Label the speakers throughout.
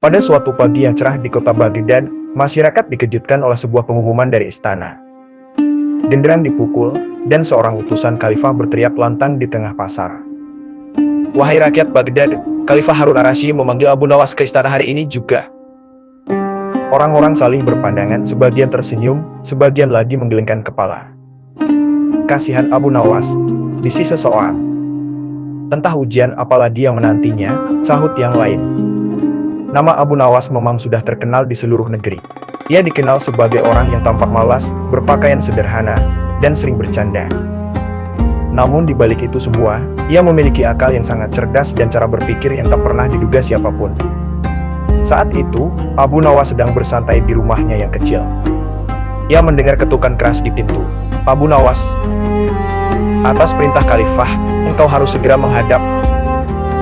Speaker 1: Pada suatu pagi yang cerah di kota Baghdad, masyarakat dikejutkan oleh sebuah pengumuman dari istana. Genderang dipukul, dan seorang utusan khalifah berteriak lantang di tengah pasar. "Wahai rakyat Baghdad, Khalifah Harun ar-Rasyid memanggil Abu Nawas ke istana hari ini juga." Orang-orang saling berpandangan, sebagian tersenyum, sebagian lagi menggelengkan kepala. "Kasihan Abu Nawas," bisik seseorang. "Entah ujian apalagi yang menantinya," sahut yang lain. Nama Abu Nawas memang sudah terkenal di seluruh negeri. Ia dikenal sebagai orang yang tampak malas, berpakaian sederhana, dan sering bercanda. Namun di balik itu semua, ia memiliki akal yang sangat cerdas dan cara berpikir yang tak pernah diduga siapapun. Saat itu, Abu Nawas sedang bersantai di rumahnya yang kecil. Ia mendengar ketukan keras di pintu. "Abu Nawas, atas perintah Khalifah, engkau harus segera menghadap,"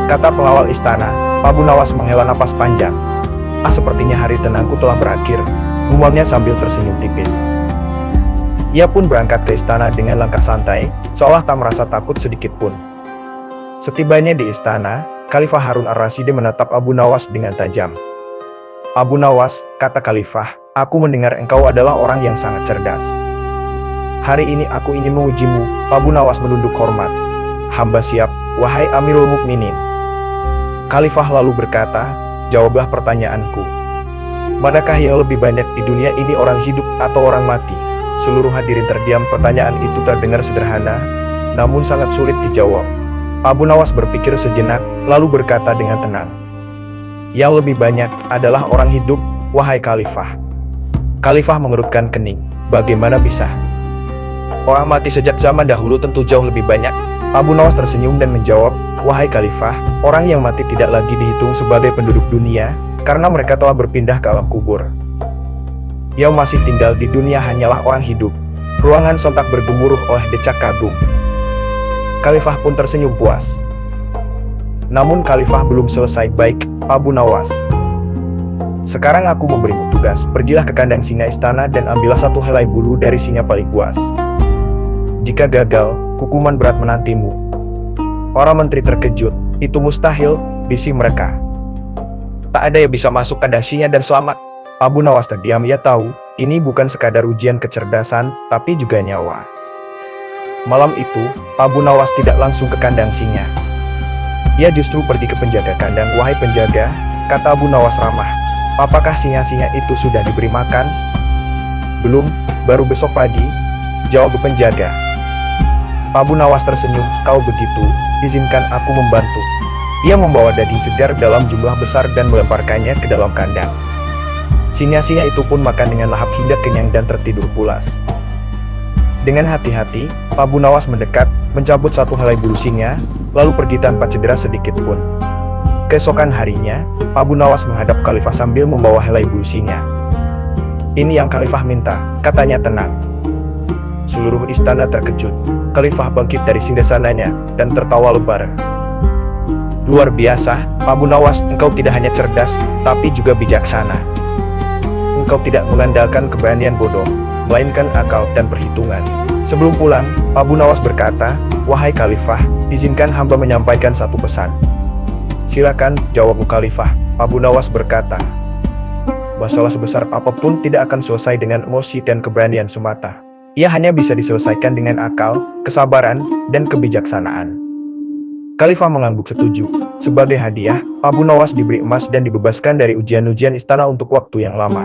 Speaker 1: kata pengawal istana. Abu Nawas menghela napas panjang. Sepertinya hari tenangku telah berakhir," gumamnya sambil tersenyum tipis. Ia pun berangkat ke istana dengan langkah santai, seolah tak merasa takut sedikit pun. Setibanya di istana, Khalifah Harun ar-Rasyid menatap Abu Nawas dengan tajam. "Abu Nawas," kata Khalifah, "aku mendengar engkau adalah orang yang sangat cerdas. Hari ini aku ingin mengujimu." Abu Nawas menunduk hormat. "Hamba siap, wahai Amirul Mukminin." Khalifah lalu berkata, "Jawablah pertanyaanku. Manakah yang lebih banyak di dunia ini, orang hidup atau orang mati?" Seluruh hadirin terdiam. Pertanyaan itu terdengar sederhana, namun sangat sulit dijawab. Abu Nawas berpikir sejenak, lalu berkata dengan tenang, "Yang lebih banyak adalah orang hidup, wahai Khalifah." Khalifah mengerutkan kening. "Bagaimana bisa? Orang mati sejak zaman dahulu tentu jauh lebih banyak." Abu Nawas tersenyum dan menjawab, "Wahai Khalifah, orang yang mati tidak lagi dihitung sebagai penduduk dunia, karena mereka telah berpindah ke alam kubur. Yang masih tinggal di dunia hanyalah orang hidup." Ruangan sontak bergemuruh oleh decak kagum. Khalifah pun tersenyum puas. Namun Khalifah belum selesai. "Baik, Abu Nawas. Sekarang aku memberimu tugas. Pergilah ke kandang singa istana dan ambillah satu helai bulu dari singa paling buas. Jika gagal, hukuman berat menantimu." Para menteri terkejut. "Itu mustahil," bisik mereka. "Tak ada yang bisa masuk kandang singa dan selamat." Abu Nawas terdiam. Ia tahu, ini bukan sekadar ujian kecerdasan, tapi juga nyawa. Malam itu, Abu Nawas tidak langsung ke kandang singa. Ia justru pergi ke penjaga kandang. "Wahai penjaga," kata Abu Nawas ramah, "apakah singa-singa itu sudah diberi makan?" "Belum, baru besok pagi," jawab penjaga. Abu Nawas tersenyum. "Kau begitu, izinkan aku membantu." Ia membawa daging segar dalam jumlah besar dan melemparkannya ke dalam kandang. Singa-singa itu pun makan dengan lahap hingga kenyang dan tertidur pulas. Dengan hati-hati, Abu Nawas mendekat, mencabut satu helai bulu singa, lalu pergi tanpa cedera sedikit pun. Keesokan harinya, Abu Nawas menghadap Khalifah sambil membawa helai bulu singa. "Ini yang Khalifah minta," katanya tenang. Seluruh istana terkejut. Khalifah bangkit dari singgasananya dan tertawa lebar. "Luar biasa, Abu Nawas, engkau tidak hanya cerdas, tapi juga bijaksana. Engkau tidak mengandalkan keberanian bodoh, melainkan akal dan perhitungan." Sebelum pulang, Abu Nawas berkata, "Wahai Khalifah, izinkan hamba menyampaikan satu pesan." "Silakan," jawab Khalifah. Abu Nawas berkata, "Masalah sebesar apapun tidak akan selesai dengan emosi dan keberanian semata. Ia hanya bisa diselesaikan dengan akal, kesabaran, dan kebijaksanaan." Khalifah mengangguk setuju. Sebagai hadiah, Abu Nawas diberi emas dan dibebaskan dari ujian-ujian istana untuk waktu yang lama.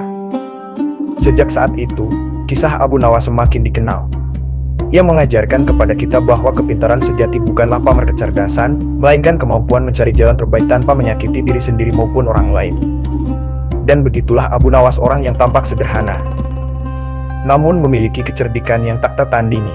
Speaker 1: Sejak saat itu, kisah Abu Nawas semakin dikenal. Ia mengajarkan kepada kita bahwa kepintaran sejati bukanlah pamer kecerdasan, melainkan kemampuan mencari jalan terbaik tanpa menyakiti diri sendiri maupun orang lain. Dan begitulah Abu Nawas, orang yang tampak sederhana, namun memiliki kecerdikan yang tak tertandingi.